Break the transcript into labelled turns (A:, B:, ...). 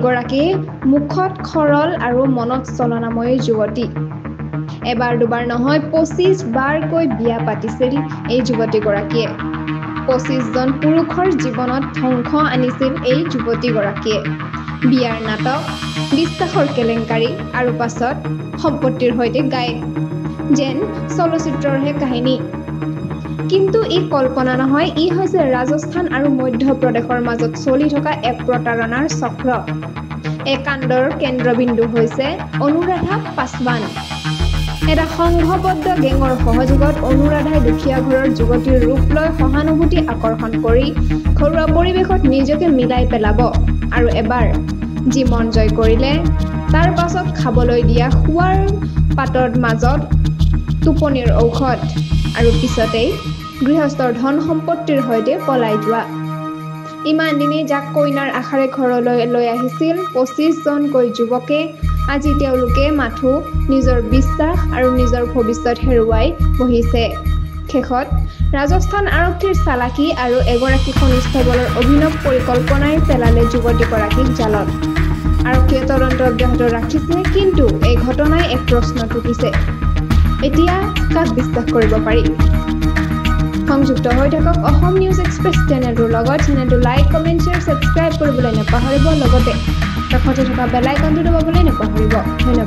A: এগৰাকী মুখত খৰল আৰু মনত চলনাময়ী যুৱতী। এবাৰ দুবাৰ নহয় 25 বাৰকৈ বিয়া পাতিছিল এই যুৱতীগৰাকীয়ে। 25জন পুৰুষৰ জীৱনত ধ্বংস আনিছিল এই যুৱতীগৰাকীয়ে। বিয়াৰ নাটক, বিশ্বাসৰ কেলেংকাৰী আৰু পাছত সম্পত্তিৰ সৈতে গায়ক, যেন চলচ্চিত্ৰৰহে কাহিনী। কিন্তু ই কল্পনা নহয়, ই হৈছে ৰাজস্থান আৰু মধ্যপ্ৰদেশৰ মাজত চলি থকা এক প্ৰতাৰণাৰ চক্ৰ। এই কাণ্ডৰ কেন্দ্ৰবিন্দু হৈছে অনুৰাধা পাছৱান। এটা সংঘবদ্ধ গেঙৰ সহযোগত অনুৰাধাই দুখীয়া ঘৰৰ যুৱতীৰ ৰূপ লৈ সহানুভূতি আকৰ্ষণ কৰি ঘৰুৱা পৰিৱেশত নিজকে মিলাই পেলাব আৰু এবাৰ যি মন জয় কৰিলে তাৰ পাছত খাবলৈ দিয়া খোৱাৰ পাতৰ মাজত টোপনিৰ ঔষধ আৰু পিছতেই গৃহস্থৰ ধন সম্পত্তিৰ সৈতে পলাই যোৱা। ইমান দিনেই যাক কইনাৰ আশাৰে ঘৰলৈ লৈ আহিছিল 25জনকৈ যুৱকে, আজি তেওঁলোকে মাথো নিজৰ বিশ্বাস আৰু নিজৰ ভৱিষ্যত হেৰুৱাই বহিছে। শেষত ৰাজস্থান আৰক্ষীৰ চালাকী আৰু এগৰাকী কনিষ্ঠবলৰ অভিনৱ পৰিকল্পনাই পেলালে যুৱতীগৰাকীক জালত। আৰক্ষীয়ে তদন্ত অব্যাহত ৰাখিছে, কিন্তু এই ঘটনাই এক প্ৰশ্ন টুকিছে। এতিয়া কাক বিশ্বাস কৰিব পাৰি? সংযুক্ত হৈ থাকক অসম নিউজ এক্সপ্ৰেছ চেনেলটোৰ লগত। চেনেলটো লাইক, কমেণ্ট, শ্বেয়াৰ, ছাবস্ক্ৰাইব কৰিবলৈ নাপাহৰিব। লগতে কাষতে থকা বেল আইকনটো দবাবলৈ নাপাহৰিব। ধন্যবাদ।